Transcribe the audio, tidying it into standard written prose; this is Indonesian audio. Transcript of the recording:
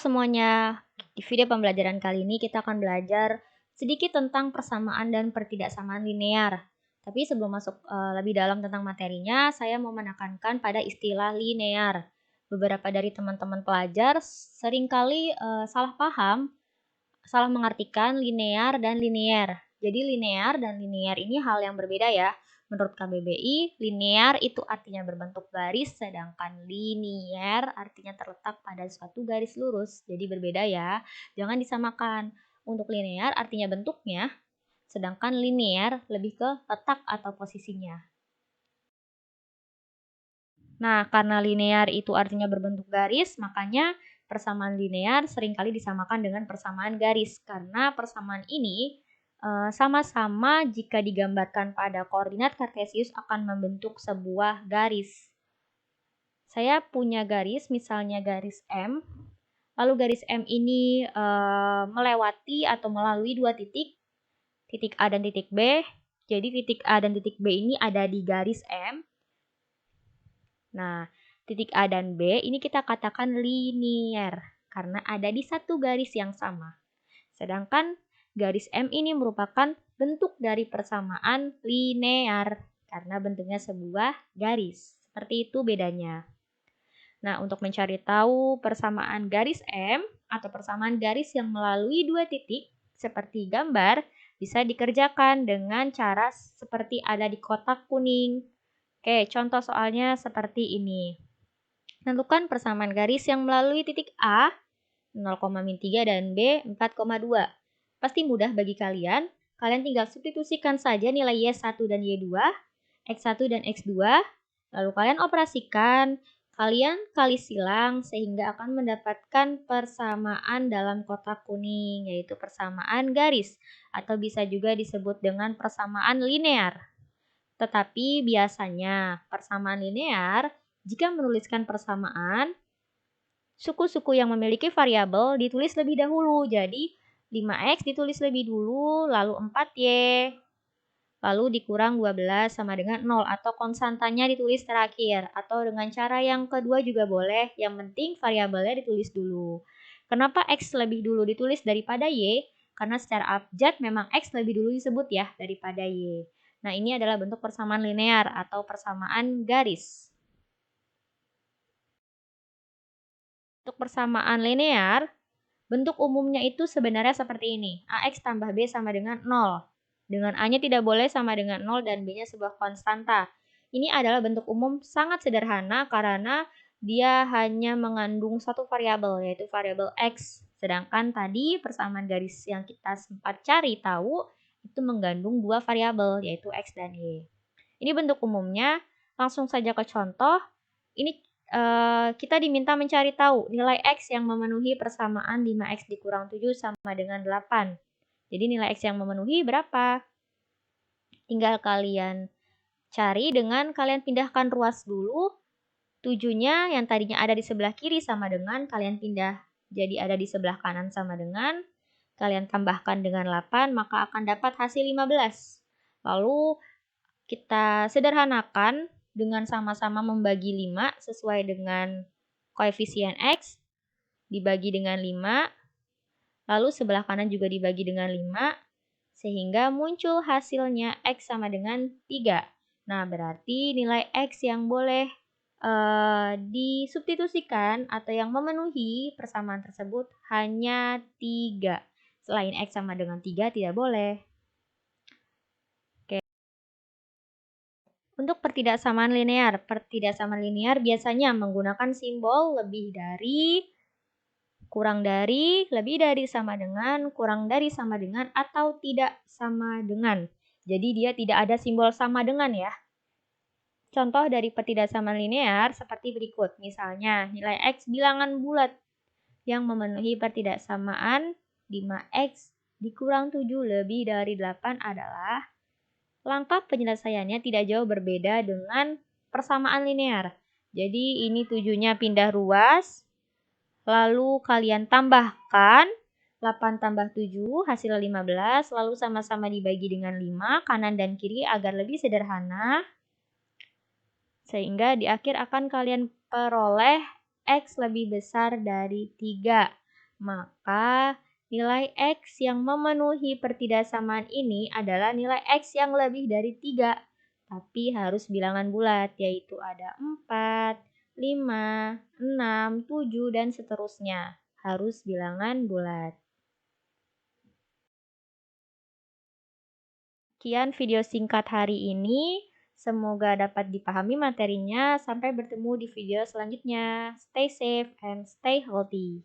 semuanya, di video pembelajaran kali ini kita akan belajar sedikit tentang persamaan dan pertidaksamaan linear. Tapi sebelum masuk lebih dalam tentang materinya, saya mau menekankan pada istilah linear. Beberapa dari teman-teman pelajar seringkali salah paham, salah mengartikan linear dan linier. Jadi linear dan linier ini hal yang berbeda ya. Menurut KBBI, linear itu artinya berbentuk garis, sedangkan linier artinya terletak pada suatu garis lurus. Jadi berbeda ya, jangan disamakan. Untuk linear artinya bentuknya, sedangkan linier lebih ke letak atau posisinya. Nah, karena linear itu artinya berbentuk garis, makanya persamaan linear seringkali disamakan dengan persamaan garis. Karena persamaan ini sama-sama jika digambarkan pada koordinat kartesius akan membentuk sebuah garis. Saya punya garis, misalnya garis M. Lalu garis M ini melewati atau melalui dua titik A dan titik B. Jadi titik A dan titik B ini ada di garis M. Nah, titik A dan B ini kita katakan linier karena ada di satu garis yang sama. Sedangkan garis M ini merupakan bentuk dari persamaan linear karena bentuknya sebuah garis. Seperti itu bedanya. Nah, untuk mencari tahu persamaan garis M atau persamaan garis yang melalui dua titik seperti gambar bisa dikerjakan dengan cara seperti ada di kotak kuning. Oke, contoh soalnya seperti ini. Tentukan persamaan garis yang melalui titik A 0,3 dan B 4,2. Pasti mudah bagi kalian. Kalian tinggal substitusikan saja nilai Y1 dan Y2, X1 dan X2. Lalu kalian operasikan, kalian kali silang sehingga akan mendapatkan persamaan dalam kotak kuning, yaitu persamaan garis. Atau bisa juga disebut dengan persamaan linear. Tetapi biasanya persamaan linear, jika menuliskan persamaan, suku-suku yang memiliki variabel ditulis lebih dahulu. Jadi 5x ditulis lebih dulu, lalu 4y, lalu dikurang 12 sama dengan 0 atau konstantanya ditulis terakhir. Atau dengan cara yang kedua juga boleh, yang penting variabelnya ditulis dulu. Kenapa x lebih dulu ditulis daripada y? Karena secara abjad memang x lebih dulu disebut ya daripada y. Nah, ini adalah bentuk persamaan linear atau persamaan garis. Untuk persamaan linear, bentuk umumnya itu sebenarnya seperti ini. AX tambah B sama dengan 0. Dengan A-nya tidak boleh sama dengan 0 dan B-nya sebuah konstanta. Ini adalah bentuk umum sangat sederhana karena dia hanya mengandung satu variabel, yaitu variabel X. Sedangkan tadi persamaan garis yang kita sempat cari tahu, itu mengandung dua variabel, yaitu X dan Y. Ini bentuk umumnya. Langsung saja ke contoh. Ini kita diminta mencari tahu nilai X yang memenuhi persamaan 5X dikurang 7 sama dengan 8. Jadi nilai X yang memenuhi berapa? Tinggal kalian cari dengan kalian pindahkan ruas dulu. 7-nya yang tadinya ada di sebelah kiri sama dengan kalian pindah jadi ada di sebelah kanan sama dengan kalian tambahkan dengan 8, maka akan dapat hasil 15. Lalu kita sederhanakan dengan sama-sama membagi 5 sesuai dengan koefisien X dibagi dengan 5, lalu sebelah kanan juga dibagi dengan 5, sehingga muncul hasilnya X sama dengan 3. Nah, berarti nilai X yang boleh disubstitusikan atau yang memenuhi persamaan tersebut hanya 3. Selain X sama dengan 3 tidak boleh. Untuk pertidaksamaan linear biasanya menggunakan simbol lebih dari, kurang dari, lebih dari sama dengan, kurang dari sama dengan, atau tidak sama dengan. Jadi dia tidak ada simbol sama dengan ya. Contoh dari pertidaksamaan linear seperti berikut. Misalnya nilai X bilangan bulat yang memenuhi pertidaksamaan 5X dikurang 7 lebih dari 8 adalah. Langkah penyelesaiannya tidak jauh berbeda dengan persamaan linear. Jadi ini 7-nya pindah ruas, lalu kalian tambahkan 8 tambah 7 hasil 15, lalu sama-sama dibagi dengan 5 kanan dan kiri agar lebih sederhana. Sehingga di akhir akan kalian peroleh X lebih besar dari 3. Maka nilai X yang memenuhi pertidaksamaan ini adalah nilai X yang lebih dari 3. Tapi harus bilangan bulat, yaitu ada 4, 5, 6, 7, dan seterusnya. Harus bilangan bulat. Sekian video singkat hari ini. Semoga dapat dipahami materinya. Sampai bertemu di video selanjutnya. Stay safe and stay healthy.